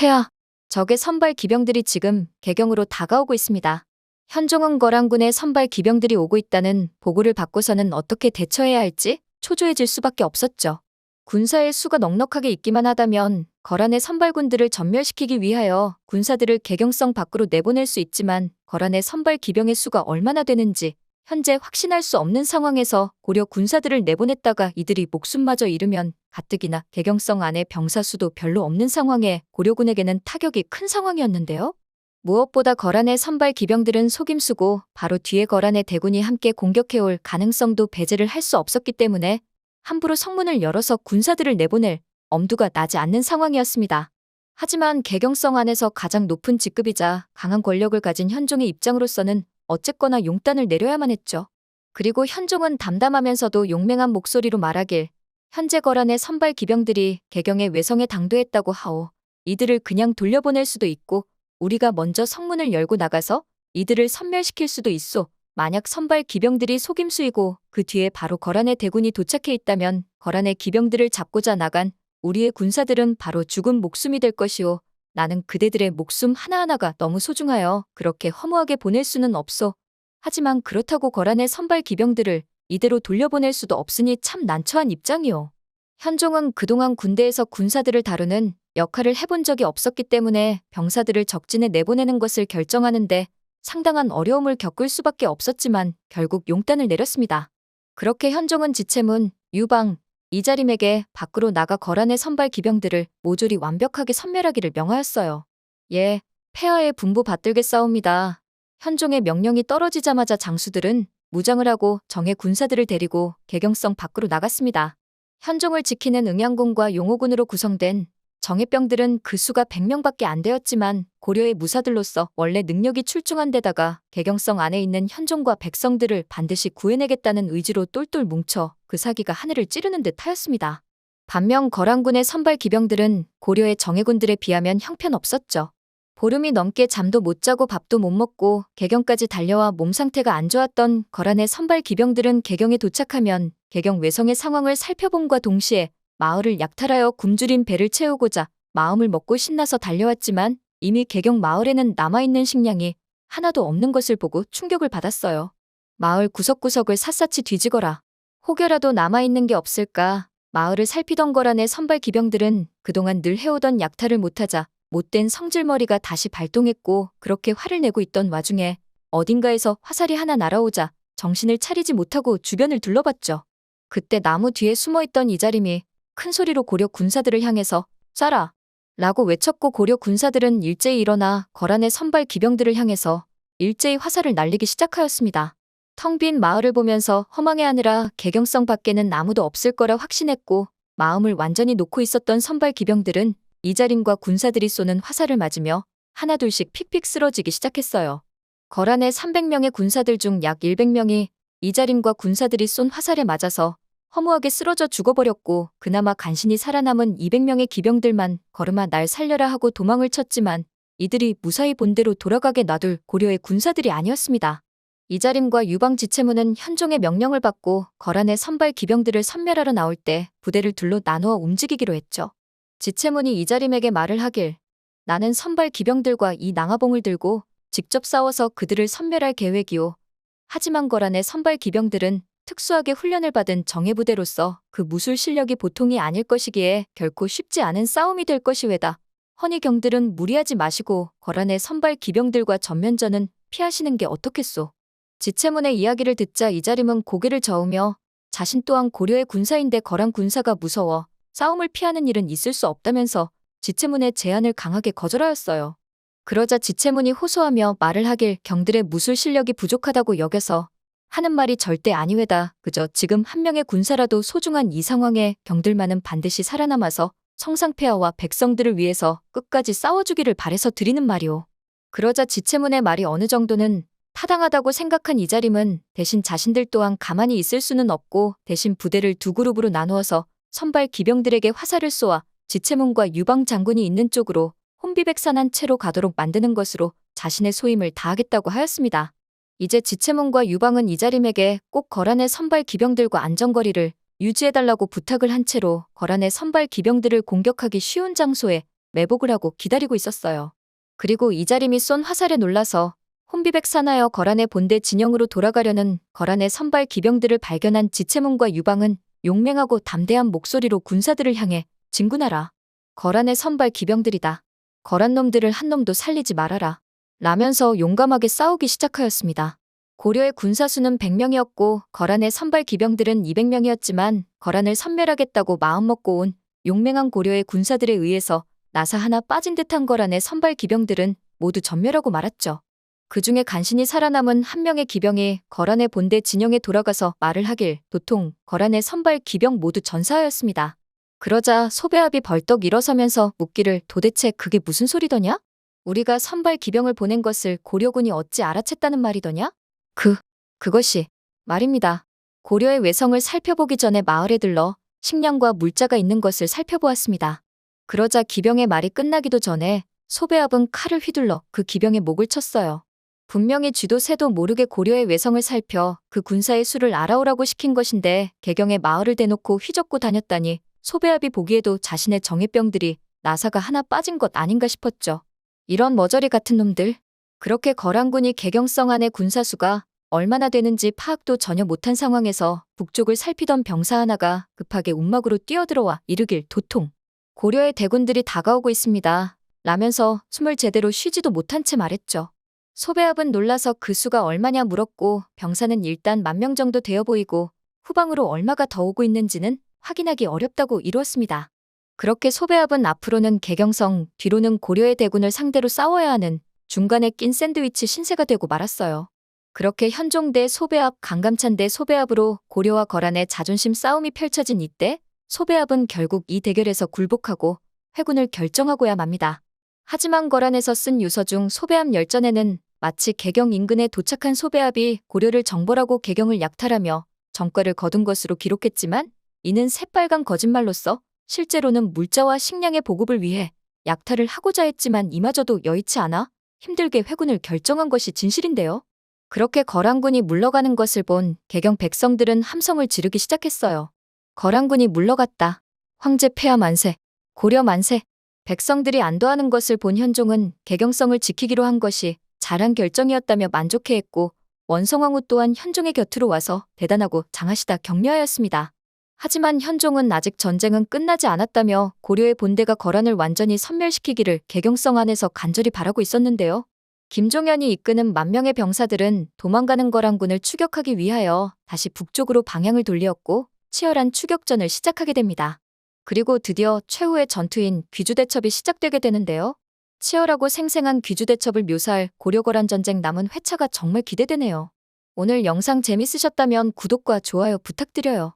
폐하, 적의 선발 기병들이 지금 개경으로 다가오고 있습니다. 현종은 거란군의 선발 기병들이 오고 있다는 보고를 받고서는 어떻게 대처해야 할지 초조해질 수밖에 없었죠. 군사의 수가 넉넉하게 있기만 하다면 거란의 선발군들을 전멸시키기 위하여 군사들을 개경성 밖으로 내보낼 수 있지만 거란의 선발 기병의 수가 얼마나 되는지 현재 확신할 수 없는 상황에서 고려 군사들을 내보냈다가 이들이 목숨마저 잃으면 가뜩이나 개경성 안에 병사 수도 별로 없는 상황에 고려군에게는 타격이 큰 상황이었는데요. 무엇보다 거란의 선발 기병들은 속임수고 바로 뒤에 거란의 대군이 함께 공격해올 가능성도 배제를 할 수 없었기 때문에 함부로 성문을 열어서 군사들을 내보낼 엄두가 나지 않는 상황이었습니다. 하지만 개경성 안에서 가장 높은 직급이자 강한 권력을 가진 현종의 입장으로서는 어쨌거나 용단을 내려야만 했죠. 그리고 현종은 담담하면서도 용맹한 목소리로 말하길, 현재 거란의 선발 기병들이 개경의 외성에 당도했다고 하오. 이들을 그냥 돌려보낼 수도 있고 우리가 먼저 성문을 열고 나가서 이들을 섬멸시킬 수도 있소. 만약 선발 기병들이 속임수이고 그 뒤에 바로 거란의 대군이 도착해 있다면 거란의 기병들을 잡고자 나간 우리의 군사들은 바로 죽은 목숨이 될 것이오. 나는 그대들의 목숨 하나하나가 너무 소중하여 그렇게 허무하게 보낼 수는 없소. 하지만 그렇다고 거란의 선발 기병들을 이대로 돌려보낼 수도 없으니 참 난처한 입장이오. 현종은 그동안 군대에서 군사들을 다루는 역할을 해본 적이 없었기 때문에 병사들을 적진에 내보내는 것을 결정하는데 상당한 어려움을 겪을 수밖에 없었지만 결국 용단을 내렸습니다. 그렇게 현종은 지체문, 유방, 이자림에게 밖으로 나가 거란의 선발 기병들을 모조리 완벽하게 섬멸하기를 명하였어요. 예, 폐하의 분부 받들겠사옵니다. 현종의 명령이 떨어지자마자 장수들은 무장을 하고 정예 군사들을 데리고 개경성 밖으로 나갔습니다. 현종을 지키는 응양군과 용호군으로 구성된 정예병들은 그 수가 100명밖에 안 되었지만 고려의 무사들로서 원래 능력이 출중한 데다가 개경성 안에 있는 현종과 백성들을 반드시 구해내겠다는 의지로 똘똘 뭉쳐 그 사기가 하늘을 찌르는 듯 하였습니다. 반면 거란군의 선발 기병들은 고려의 정예군들에 비하면 형편없었죠. 보름이 넘게 잠도 못 자고 밥도 못 먹고 개경까지 달려와 몸 상태가 안 좋았던 거란의 선발 기병들은 개경에 도착하면 개경 외성의 상황을 살펴봄과 동시에 마을을 약탈하여 굶주린 배를 채우고자 마음을 먹고 신나서 달려왔지만 이미 개경 마을에는 남아있는 식량이 하나도 없는 것을 보고 충격을 받았어요. 마을 구석구석을 샅샅이 뒤지거라. 혹여라도 남아있는 게 없을까. 마을을 살피던 거란의 선발 기병들은 그동안 늘 해오던 약탈을 못하자 못된 성질머리가 다시 발동했고 그렇게 화를 내고 있던 와중에 어딘가에서 화살이 하나 날아오자 정신을 차리지 못하고 주변을 둘러봤죠. 그때 나무 뒤에 숨어있던 이자림이 큰 소리로 고려 군사들을 향해서 쏴라! 라고 외쳤고 고려 군사들은 일제히 일어나 거란의 선발 기병들을 향해서 일제히 화살을 날리기 시작하였습니다. 텅 빈 마을을 보면서 허망해하느라 개경성 밖에는 아무도 없을 거라 확신했고 마음을 완전히 놓고 있었던 선발 기병들은 이자림과 군사들이 쏘는 화살을 맞으며 하나둘씩 픽픽 쓰러지기 시작했어요. 거란의 300명의 군사들 중 약 100명이 이자림과 군사들이 쏜 화살에 맞아서 허무하게 쓰러져 죽어버렸고 그나마 간신히 살아남은 200명의 기병들만 걸음아 날 살려라 하고 도망을 쳤지만 이들이 무사히 본대로 돌아가게 놔둘 고려의 군사들이 아니었습니다. 이자림과 유방 지체문은 현종의 명령을 받고 거란의 선발 기병들을 섬멸하러 나올 때 부대를 둘로 나누어 움직이기로 했죠. 지체문이 이자림에게 말을 하길, 나는 선발 기병들과 이 낭하봉을 들고 직접 싸워서 그들을 섬멸할 계획이오. 하지만 거란의 선발 기병들은 특수하게 훈련을 받은 정예부대로서 그 무술 실력이 보통이 아닐 것이기에 결코 쉽지 않은 싸움이 될 것이외다. 허니 경들은 무리하지 마시고 거란의 선발 기병들과 전면전은 피하시는 게 어떻겠소. 지체문의 이야기를 듣자 이자림은 고개를 저으며 자신 또한 고려의 군사인데 거란 군사가 무서워 싸움을 피하는 일은 있을 수 없다면서 지체문의 제안을 강하게 거절하였어요. 그러자 지체문이 호소하며 말을 하길 경들의 무술 실력이 부족하다고 여겨서 하는 말이 절대 아니외다. 그저 지금 한 명의 군사라도 소중한 이 상황에 경들만은 반드시 살아남아서 성상폐하와 백성들을 위해서 끝까지 싸워주기를 바래서 드리는 말이오. 그러자 지체문의 말이 어느 정도는 타당하다고 생각한 이자림은 대신 자신들 또한 가만히 있을 수는 없고 대신 부대를 두 그룹으로 나누어서 선발 기병들에게 화살을 쏘아 지체문과 유방 장군이 있는 쪽으로 혼비백산한 채로 가도록 만드는 것으로 자신의 소임을 다하겠다고 하였습니다. 이제 지체문과 유방은 이자림에게 꼭 거란의 선발 기병들과 안전거리를 유지해달라고 부탁을 한 채로 거란의 선발 기병들을 공격하기 쉬운 장소에 매복을 하고 기다리고 있었어요. 그리고 이자림이 쏜 화살에 놀라서 혼비백산하여 거란의 본대 진영으로 돌아가려는 거란의 선발 기병들을 발견한 지체문과 유방은 용맹하고 담대한 목소리로 군사들을 향해 진군하라. 거란의 선발 기병들이다. 거란 놈들을 한 놈도 살리지 말아라. 라면서 용감하게 싸우기 시작하였습니다. 고려의 군사수는 100명이었고 거란의 선발 기병들은 200명이었지만 거란을 섬멸하겠다고 마음먹고 온 용맹한 고려의 군사들에 의해서 나사 하나 빠진 듯한 거란의 선발 기병들은 모두 전멸하고 말았죠. 그중에 간신히 살아남은 한 명의 기병이 거란의 본대 진영에 돌아가서 말을 하길 도통 거란의 선발 기병 모두 전사하였습니다. 그러자 소배합이 벌떡 일어서면서 묻기를 도대체 그게 무슨 소리더냐? 우리가 선발 기병을 보낸 것을 고려군이 어찌 알아챘다는 말이더냐? 그것이 말입니다. 고려의 외성을 살펴보기 전에 마을에 들러 식량과 물자가 있는 것을 살펴보았습니다. 그러자 기병의 말이 끝나기도 전에 소배합은 칼을 휘둘러 그 기병의 목을 쳤어요. 분명히 쥐도 새도 모르게 고려의 외성을 살펴 그 군사의 수를 알아오라고 시킨 것인데 개경의 마을을 대놓고 휘젓고 다녔다니 소배합이 보기에도 자신의 정예병들이 나사가 하나 빠진 것 아닌가 싶었죠. 이런 머저리 같은 놈들. 그렇게 거란군이 개경성 안의 군사수가 얼마나 되는지 파악도 전혀 못한 상황에서 북쪽을 살피던 병사 하나가 급하게 움막으로 뛰어들어와 이르길 도통 고려의 대군들이 다가오고 있습니다. 라면서 숨을 제대로 쉬지도 못한 채 말했죠. 소배합은 놀라서 그 수가 얼마냐 물었고 병사는 일단 10,000명 정도 되어 보이고 후방으로 얼마가 더 오고 있는지는 확인하기 어렵다고 이루었습니다. 그렇게 소배합은 앞으로는 개경성, 뒤로는 고려의 대군을 상대로 싸워야 하는 중간에 낀 샌드위치 신세가 되고 말았어요. 그렇게 현종 대 소배합, 강감찬 대 소배합으로 고려와 거란의 자존심 싸움이 펼쳐진 이때 소배합은 결국 이 대결에서 굴복하고 회군을 결정하고야 맙니다. 하지만 거란에서 쓴 유서 중 소배합 열전에는 마치 개경 인근에 도착한 소배합이 고려를 정벌하고 개경을 약탈하며 전과를 거둔 것으로 기록했지만 이는 새빨간 거짓말로서 실제로는 물자와 식량의 보급을 위해 약탈을 하고자 했지만 이마저도 여의치 않아 힘들게 회군을 결정한 것이 진실인데요. 그렇게 거란군이 물러가는 것을 본 개경 백성들은 함성을 지르기 시작했어요. 거란군이 물러갔다. 황제 폐하 만세. 고려 만세. 백성들이 안도하는 것을 본 현종은 개경성을 지키기로 한 것이 잘한 결정이었다며 만족해했고 원성왕후 또한 현종의 곁으로 와서 대단하고 장하시다 격려하였습니다. 하지만 현종은 아직 전쟁은 끝나지 않았다며 고려의 본대가 거란을 완전히 섬멸시키기를 개경성 안에서 간절히 바라고 있었는데요. 김종현이 이끄는 10,000명의 병사들은 도망가는 거란군을 추격하기 위하여 다시 북쪽으로 방향을 돌리었고 치열한 추격전을 시작하게 됩니다. 그리고 드디어 최후의 전투인 귀주대첩이 시작되게 되는데요. 치열하고 생생한 귀주대첩을 묘사할 고려거란 전쟁 남은 회차가 정말 기대되네요. 오늘 영상 재밌으셨다면 구독과 좋아요 부탁드려요.